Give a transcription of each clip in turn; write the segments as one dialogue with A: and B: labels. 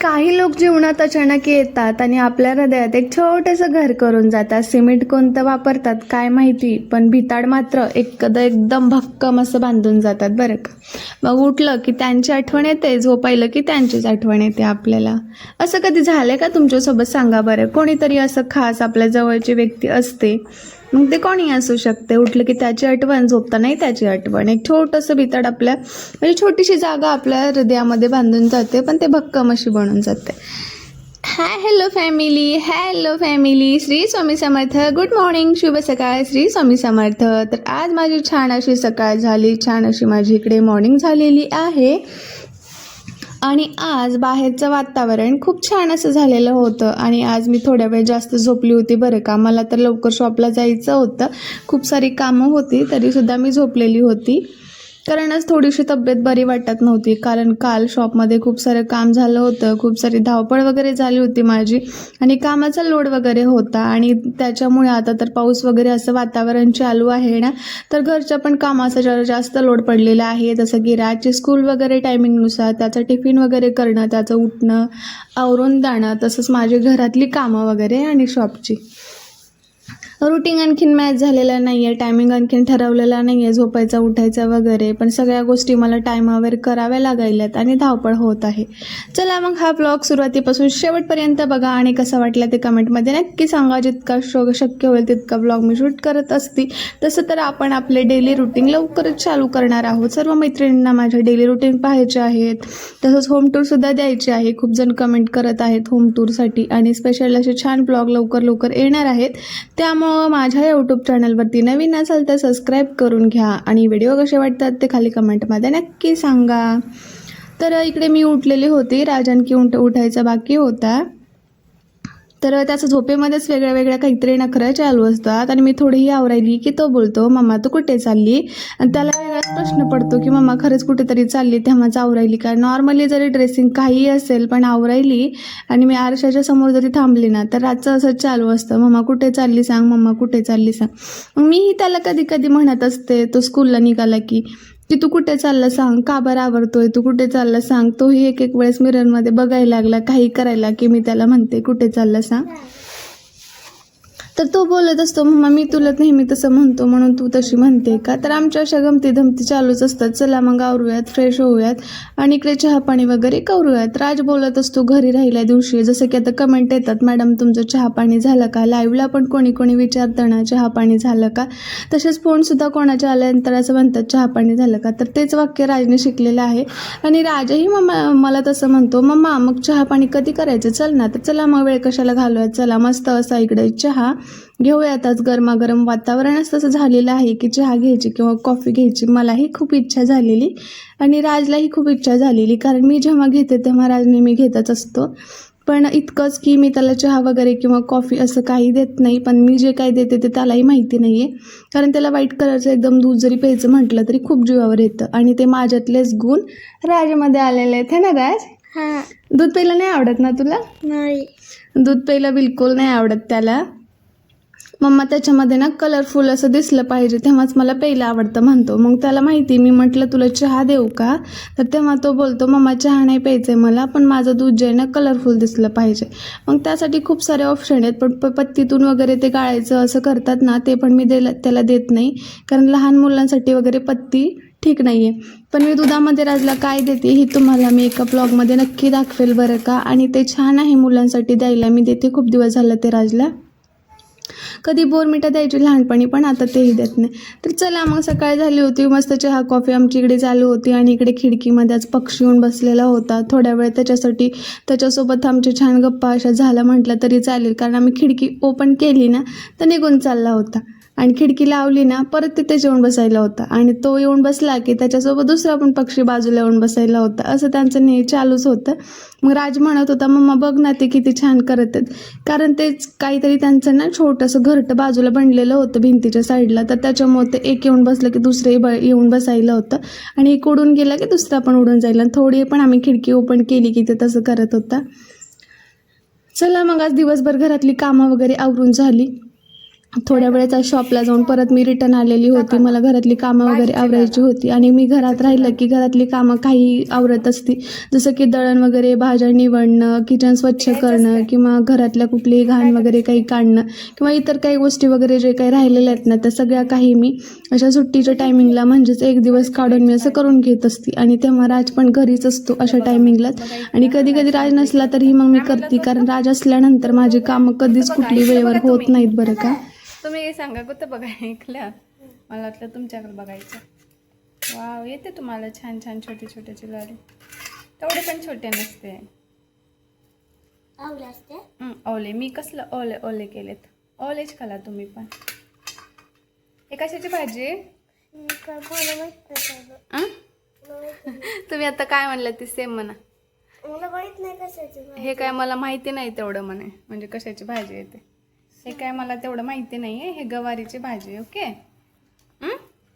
A: काही लोक जीवनात अचानक येतात आणि आपल्या हृदयात एक छोटंसं घर करून जातात. सिमेंट कोणतं वापरतात काय माहिती, पण भिताड मात्र एकदम भक्कम असं बांधून जातात बरं का. मग उठलं की त्यांची आठवण येते, झोपायलं की त्यांचीच आठवण येते आपल्याला. असं कधी झालंय का तुमच्यासोबत? सांगा बरं. कोणीतरी असं खास आपल्या जवळची व्यक्ती असते, मग ते कोणी असू शकते. उठलं की त्याची आठवण, झोपतानाही त्याची आठवण. एक छोटंसं भिताड आपल्या म्हणजे छोटीशी जागा आपल्या हृदयामध्ये बांधून जाते, पण ते भक्कम अशी बनून जाते. Hello family, Shri Swami Samarth. Good morning, शुभ सकाळ, श्री स्वामी समर्थ. तर आज माझी छान अशी सकाळ झाली, छान अशी माझी इकडे मॉर्निंग झालेली आहे. आणि आज बाहेरचं वातावरण खूप छान असं झालेलं होतं आणि आज मी थोड्या वेळ जास्त झोपली होती बरं का. मला तर लवकर शॉपला जायचं होतं, खूप सारी कामं होती, तरीसुद्धा मी झोपलेली होती. कारण आज थोडीशी तब्येत बरी वाटत नव्हती, कारण काल शॉपमध्ये खूप सारं काम झालं होतं, खूप सारी धावपळ वगैरे झाली होती माझी आणि कामाचा लोड वगैरे होता. आणि त्याच्यामुळे आता तर पाऊस वगैरे असं वातावरण चालू आहे ना, तर घरच्या पण कामाचा जरा जास्त लोड पडलेला आहे. जसं की राजची स्कूल वगैरे टायमिंगनुसार त्याचं टिफिन वगैरे करणं, त्याचं उठणं, आवरून जाणं, तसंच माझी घरातली कामं वगैरे आणि शॉपची रुटीन आणखीन मॅच झालेला नाही आहे, टायमिंग आणखीन ठरवलेला नाही आहे झोपायचा उठायचा वगैरे, पण सगळ्या गोष्टी मला टायमावर कराव्या लागायल्यात आणि धावपळ होत आहे. चला मग हा ब्लॉग सुरुवातीपासून शेवटपर्यंत बघा आणि कसा वाटला ते कमेंटमध्ये नक्की सांगा. जितका शक्य होईल तितका ब्लॉग मी शूट करत असते. तसं तर आपण आपले डेली रुटीन लवकरच चालू करणार आहोत. सर्व मैत्रिणींना माझे डेली रुटीन पाहायचे आहेत, तसंच होम टूरसुद्धा द्यायची आहे. खूप जण कमेंट करत आहेत होम टूरसाठी आणि स्पेशल असे छान ब्लॉग लवकर येणार आहेत. त्यामुळे माझ्या यूट्यूब चॅनलवरती नवीन असाल तर सबस्क्राईब करून घ्या आणि व्हिडिओ कसे वाटतात ते खाली कमेंटमध्ये नक्की सांगा. तर इकडे मी उठलेली होती, राज आणखी उठायचा बाकी होता. तर त्याचं झोपेमध्येच वेगळ्या काहीतरी नखरं चालू असतात आणि मी थोडीही आवरायली की तो बोलतो, मम्मा तू कुठे चालली? आणि त्याला वेगळाच प्रश्न पडतो की मम्मा खरंच कुठेतरी चालली, तेव्हाच आवरायली का? नॉर्मली जरी ड्रेसिंग काहीही असेल पण आवरायली आणि मी आरशाच्या समोर जरी थांबली ना, तर रातचं असंच चालू असतं, मम्मा कुठे चालली सांग, मम्मा कुठे चालली सांग. मग मीही त्याला कधी म्हणत असते, तो स्कूलला निघाला की तू कुठे चालला सांग, का बरं आवरतोय, तू कुठे चालला सांग. तोही एक वेळेस मिररमध्ये बघायला लागला, काही करायला की मी त्याला म्हणते कुठे चालला सांग. तर तो बोलत असतो, मम्मा मी तुला नेहमी तसं म्हणतो म्हणून तू तशी म्हणते का? तर आमच्या अशा गमती धमती चालूच असतात. चला मग आवरूयात, फ्रेश होऊयात आणि इकडे चहा पाणी वगैरे करूयात. राज बोलत असतो घरी राहिल्या दिवशी, जसं की आता कमेंट येतात, मॅडम तुमचं चहा पाणी झालं का? लाईव्हला पण कोणी विचारतं ना चहा पाणी झालं का? तसेच फोनसुद्धा कोणाच्या आल्यानंतर असं म्हणतात चहा पाणी झालं का? तर तेच वाक्य राजने शिकलेलं आहे आणि राजही मला तसं म्हणतो, मम्मा मग चहा पाणी कधी करायचं? चल ना. तर चला मग वेळ कशाला घालूयात, चला मस्त असा इकडे चहा घेऊयात. आज गरमागरम वातावरणच तसं झालेलं आहे की चहा घ्यायची किंवा कॉफी घ्यायची मलाही खूप इच्छा झालेली आणि राजलाही खूप इच्छा झालेली, कारण मी जेव्हा घेते तेव्हा राज नेहमी घेतच असतो. पण इतकंच की मी त्याला चहा वगैरे किंवा कॉफी असं काही देत नाही, पण मी जे काही देते ते त्यालाही माहिती नाही आहे, कारण त्याला व्हाईट कलरचं एकदम दूध जरी प्यायचं म्हटलं तरी खूप जीवावर येतं आणि ते माझ्यातलेच गुण राजमध्ये आलेले आहेत. है ना राज?
B: हां.
A: दूध प्यायला नाही आवडत ना तुला?
B: नाही.
A: दूध प्यायला बिलकुल नाही आवडत त्याला. मम्मा त्याच्यामध्ये ना कलरफुल असं दिसलं पाहिजे तेव्हाच मला प्यायला आवडतं म्हणतो. मग त्याला माहिती, मी म्हटलं तुला चहा देऊ का? तर तेव्हा तो बोलतो, मम्मा चहा नाही प्यायचं आहे मला, पण माझं दूध जे आहे ना कलरफुल दिसलं पाहिजे. मग त्यासाठी खूप सारे ऑप्शन आहेत, पण पत्तीतून वगैरे ते गाळायचं असं करतात ना, ते पण मी त्याला देत नाही, कारण लहान मुलांसाठी वगैरे पत्ती ठीक नाही आहे. पण मी दुधामध्ये राजला काय देते ही तुम्हाला मी एका ब्लॉगमध्ये नक्की दाखवेल बरं का. आणि ते छान आहे मुलांसाठी द्यायला, मी देते खूप दिवस झालं ते राजला. कधी बोरमिठा द्यायची लहानपणी, पण आता तेही देत नाही. तर चला मग सकाळ झाली होती, मस्त चहा कॉफी आमची इकडे चालू होती आणि इकडे खिडकीमध्ये आज पक्षी येऊन बसलेला होता. थोड्या वेळ त्याच्यासोबत आमच्या छान गप्पा अशा झाला म्हटलं तरी चालेल, कारण आम्ही खिडकी ओपन केली ना तर निघून चालला होता आणि खिडकी लावली ना परत तिथेच येऊन बसायला होता आणि तो येऊन बसला की त्याच्यासोबत दुसरा पण पक्षी बाजूला येऊन बसायला होता. असं त्यांचं नेहमी चालूच होतं. मग राज म्हणत होता, मम्मा बघ ना ते किती छान करत आहेत, कारण तेच काहीतरी त्यांचं ना छोटंसं घरटं बाजूला बनलेलं होतं भिंतीच्या साईडला, तर त्याच्यामुळे ते एक येऊन बसलं की दुसरंही येऊन बसायला होतं आणि एक उडून गेला की दुसरा पण उडून जायला. थोडी पण आम्ही खिडकी ओपन केली की ते तसं करत होता. चला मग आज दिवसभर घरातली कामं वगैरे आवरून झाली थोड्या वेळेचा शॉपला जाऊन परत मी रिटर्न आलेली होती. मला घरातली कामं वगैरे आवरायची होती आणि मी घरात राहिलं की घरातली कामं काही आवरत असती, जसं की दळण वगैरे, भाज्या निवडणं, किचन स्वच्छ करणं किंवा घरातल्या कुठलीही घाण वगैरे काही काढणं किंवा इतर काही गोष्टी वगैरे जे काही राहिलेल्या आहेत ना, त्या सगळ्या काही मी अशा सुट्टीच्या टायमिंगला म्हणजेच एक दिवस काढून मी असं करून घेत असते. आणि तेव्हा राज पण घरीच असतो अशा टायमिंगलाच. आणि कधी कधी राज नसला तरीही मग मी करते, कारण राज असल्यानंतर माझी कामं कधीच कुठली वेळेवर होत नाहीत बरं का.
B: तुम्ही सांगा कुठं बघा ऐकलं, मला वाटलं तुमच्याकडे बघायचं. वाव, येते तुम्हाला छान छान छोटे छोटे लाडू. तेवढे पण छोटे नसते, ओले. मी कसलं ओले ओले केलेत, ओलेच खाला तुम्ही पण. हे कशाची भाजी? तुम्ही आता काय म्हणलं ते सेम म्हणा.
C: मला माहित नाही कशाची भाजी.
B: हे काय मला माहिती नाही तेवढं म्हणे, म्हणजे कशाची भाजी येते हे काय मला तेवढं माहिती नाही आहे. हे गवारीची भाजी आहे. ओके.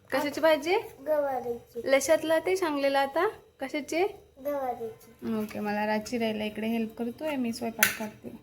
B: कशाची भाजी?
C: गवारीची.
B: लशातलं ते सांगलेलं आता कशाची?
C: गवारीची.
B: ओके. मला राची राहिला इकडे हेल्प करतोय, मी स्वयंपाक करते.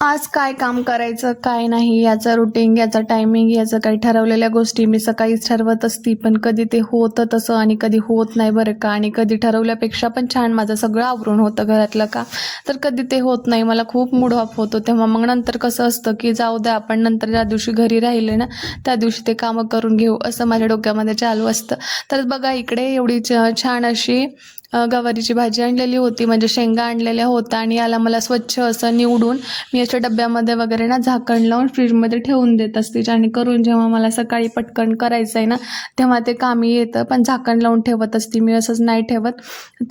A: आज काय काम करायचं काय नाही याचं रुटीन, याचं टायमिंग, याचं काही ठरवलेल्या गोष्टी मी सकाळीच ठरवत असती, पण कधी ते होतं तसं आणि कधी होत नाही बरं का. आणि कधी ठरवल्यापेक्षा पण छान माझं सगळं आवरून होतं घरातलं का, तर कधी ते होत नाही. मला खूप मूड ऑफ होतो तेव्हा. मग नंतर कसं असतं की जाऊ द्या, आपण नंतर ज्या दिवशी घरी राहिले ना त्या दिवशी ते कामं करून घेऊ असं माझ्या डोक्यामध्ये चालू असतं. तर बघा इकडे एवढी छान अशी गवारीची भाजी आणलेली होती, म्हणजे शेंगा आणलेल्या होत्या आणि याला मला स्वच्छ असं निवडून मी अशा डब्यामध्ये वगैरे ना झाकण लावून फ्रीजमध्ये ठेवून देत असते, जेणेकरून जेव्हा मला सकाळी पटकन करायचं आहे ना तेव्हा ते कामी येतं. पण झाकण लावून ठेवत असते मी, असंच नाही ठेवत.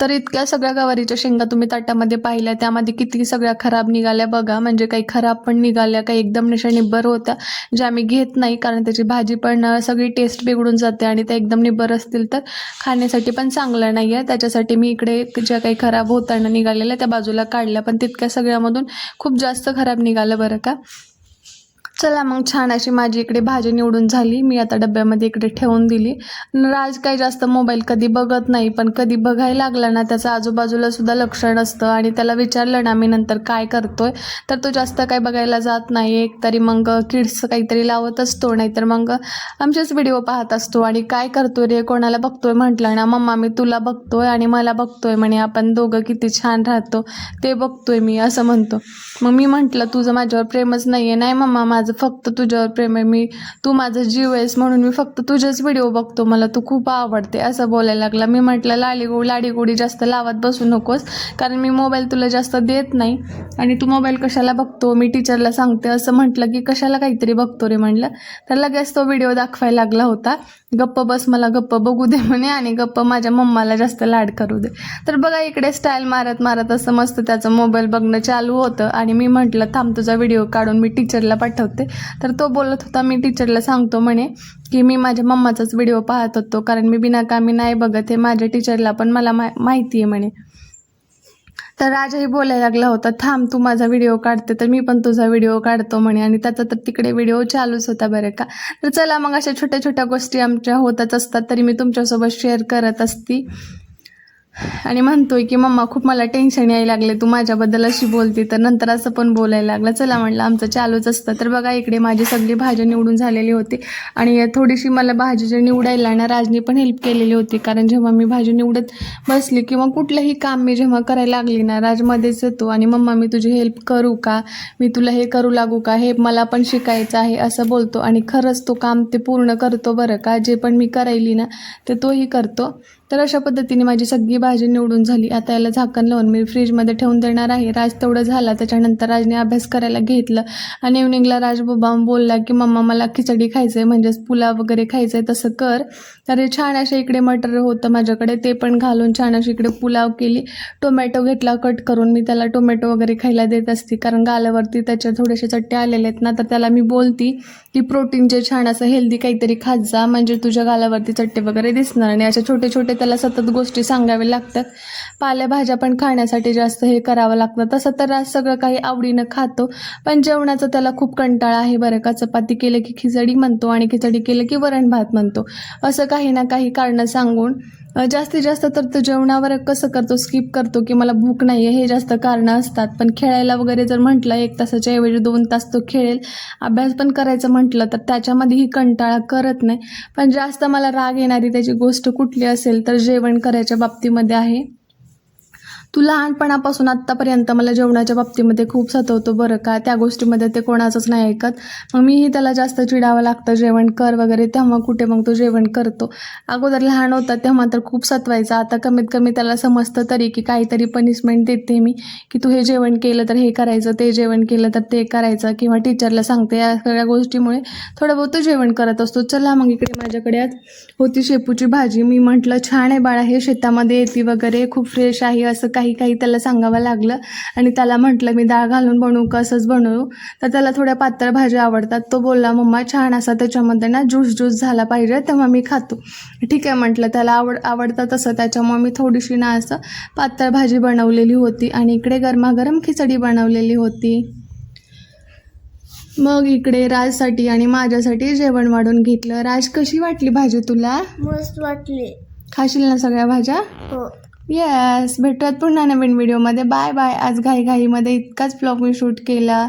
A: तर इतक्या सगळ्या गवारीच्या शेंगा तुम्ही ताटामध्ये पाहिल्या, त्यामध्ये किती सगळ्या खराब निघाल्या बघा. म्हणजे काही खराब पण निघाल्या, काही एकदम निशा निब्बर होत्या ज्या मी घेत नाही, कारण त्याची भाजी पण सगळी टेस्ट बिघडून जाते आणि त्या एकदम निब्बर असतील तर खाण्यासाठी पण चांगलं नाही आहे. त्याच्यासाठी मी इकडे ज्या काही खराब होताना निघालेल्या त्या बाजूला काढल्या, पण तितक्या सगळ्यामधून खूप जास्त खराब निघालं बरं का. चला मग छान अशी माझी इकडे भाजी निवडून झाली, मी आता डब्यामध्ये इकडे ठेवून दिली. राज काही जास्त मोबाईल कधी बघत नाही, पण कधी बघायला लागला ना त्याचं आजूबाजूला सुद्धा लक्ष नसतं. आणि त्याला विचारलं ना मी नंतर काय करतोय, तर तो जास्त काय बघायला जात नाही. एक तरी मग किड्स काहीतरी लावत असतो, नाहीतर मग आमचेच व्हिडिओ पाहत असतो. आणि काय करतोय रे, कोणाला बघतोय म्हटलं ना, मम्मा मी तुला बघतोय आणि मला बघतोय म्हणे, आपण दोघं किती छान राहतो ते बघतोय मी, असं म्हणतो. मग मी म्हटलं तुझं माझ्यावर प्रेमच नाही आहे. नाही मम्मा, माझं फक्त तुझ्यावर प्रेम आहे, तू माझा जीव आहेस म्हणून मी फक्त तुझेच व्हिडिओ बघतो, मला तू खूप आवडते, असं बोलायला लागला. मी म्हटलं लाडीगोडी जास्त लावत बसू नकोस, कारण मी मोबाईल तुला जास्त देत नाही आणि तू मोबाईल कशाला बघतो, मी टीचरला सांगते. असं म्हटलं की कशाला काहीतरी बघतो रे म्हणलं, तर लगेच तो व्हिडिओ दाखवायला लागला होता. गप्प बस, मला गप्प बघू दे म्हणे आणि गप्प माझ्या मम्माला जास्त लाड करू दे. तर बघा इकडे स्टाईल मारत मारत असं मस्त त्याचं मोबाईल बघणं चालू होतं. आणि मी म्हटलं थांब तुझा व्हिडिओ काढून मी टीचरला पाठवते. तर तो बोलत होता मी टीचरला सांगतो म्हणे की मी माझ्या मम्माचाच व्हिडिओ पाहत होतो, कारण मी बिनाकामी नाही बघत, हे माझ्या टीचरला पण मला माहिती आहे म्हणे. तर राजाही बोलायला लागला होता थांब तू माझा व्हिडिओ काढते तर मी पण तुझा व्हिडिओ काढतो म्हणे. आणि त्याचा तर तिकडे व्हिडिओ चालूच होता बरं का. तर चला मग अशा छोट्या छोट्या गोष्टी आमच्या होतच असतात, तरी मी तुमच्यासोबत शेअर करत असती. आणि म्हणतोय की मम्मा खूप मला टेन्शन यायला लागले, तू माझ्याबद्दल अशी बोलती, तर नंतर असं पण बोलायला लागला. चला म्हणलं आमचं चालूच असतं. तर बघा इकडे माझी सगळी भाजी निवडून झालेली होती आणि थोडीशी मला भाजी जे निवडायला ना राजनी पण हेल्प केलेली होती, कारण जेव्हा मी भाजी निवडत बसली किंवा कुठलंही काम मी जेव्हा करायला लागली ना राजमध्येच येतो आणि मम्मा मी तुझी हेल्प करू का, मी तुला हे करू लागू का, हे मला पण शिकायचं आहे असं बोलतो. आणि खरंच तो काम ते पूर्ण करतो बरं का, जे पण मी करायली ना ते तोही करतो. तर अशा पद्धतीने माझी सगळी भाजी निवडून झाली. आता याला झाकण लावून मी फ्रीजमध्ये ठेवून देणार आहे. राज तेवढं झाला, त्याच्यानंतर राजने अभ्यास करायला घेतलं आणि इव्हनिंगला राज बाबा बोलला की मम्मा मला खिचडी खायचं आहे, म्हणजेच पुलाव वगैरे खायचं आहे, तसं कर. तर छान असे इकडे मटर होतं माझ्याकडे, ते पण घालून छान अशी इकडे पुलाव केली. टोमॅटो घेतला कट करून, मी त्याला टोमॅटो वगैरे खायला देत असते, कारण गालावरती त्याच्या थोडेसे चट्टे आलेले आहेत ना, तर त्याला मी बोलती की प्रोटीनचे छान असं हेल्दी काहीतरी खात जा, म्हणजे तुझ्या गालावरती चट्टे वगैरे दिसणार. आणि अशा छोटे छोटे त्याला सतत गोष्टी सांगाव्या लागतात. पालेभाज्या पण खाण्यासाठी जास्त हे करावं लागतं. तसं तर आज सगळं काही आवडीनं खातो, पण जेवणाचं त्याला खूप कंटाळा आहे बरं का. चपाती केलं की खिचडी म्हणतो आणि खिचडी केलं की वरण भात म्हणतो, असं काही ना काही कारणं सांगून जास्तीत जास्त तर तो जेवणावर कसं करतो, स्किप करतो की मला भूक नाही आहे, हे जास्त कारणं असतात. पण खेळायला वगैरे जर म्हटलं 1 तासाच्या ऐवजी 2 तास तो खेळेल. अभ्यास पण करायचं म्हटलं तर त्याच्यामध्येही कंटाळा करत नाही. पण जास्त मला राग येणारी त्याची गोष्ट कुठली असेल तर जेवण करायच्या बाबतीमध्ये आहे. तू लहानपणापासून आत्तापर्यंत मला जेवणाच्या बाबतीमध्ये खूप सतवतो बरं का, त्या गोष्टीमध्ये ते कोणाचंच नाही ऐकत. मग मीही त्याला जास्त चिडावं लागतं, जेवण कर वगैरे, तेव्हा कुठे मग तो जेवण करतो. अगोदर लहान होता तेव्हा तर खूप सतवायचा. आता कमीत कमी त्याला समजतं तरी की काहीतरी पनिशमेंट देते मी, की तू हे जेवण केलं तर हे करायचं, ते जेवण केलं तर ते करायचं, किंवा टीचरला सांगते. या सगळ्या गोष्टीमुळे थोडं बहुत तो जेवण करत असतो. चला मग इकडे माझ्याकडे आज होती शेपूची भाजी. मी म्हटलं छान आहे बाळा, हे शेतामध्ये येते वगैरे, खूप फ्रेश आहे, असं काही त्याला सांगावं लागलं. आणि त्याला म्हटलं मी डाळ घालून बनवू का असंच बनवू, तर त्याला थोड्या पातळ भाज्या आवडतात. तो बोलला मम्मा छान असा त्याच्यामध्ये ना ज्यूस झाला पाहिजे तेव्हा मी खातो. ठीक आहे म्हटलं, त्याला आवडतं तसं, त्याच्यामुळे मी थोडीशी ना असं पातळ भाजी बनवलेली होती आणि इकडे गरमागरम खिचडी बनवलेली होती. मग इकडे राजसाठी आणि माझ्यासाठी जेवण वाढून घेतलं. राज, कशी वाटली भाजी तुला?
C: मस्त वाटले.
A: खाशील ना सगळ्या भाज्या?
C: हो.
A: येस, भेटूयात पुन्हा नवीन व्हिडिओमध्ये. Bye bye. आज घाईमध्ये इतकाच ब्लॉग मी शूट केला.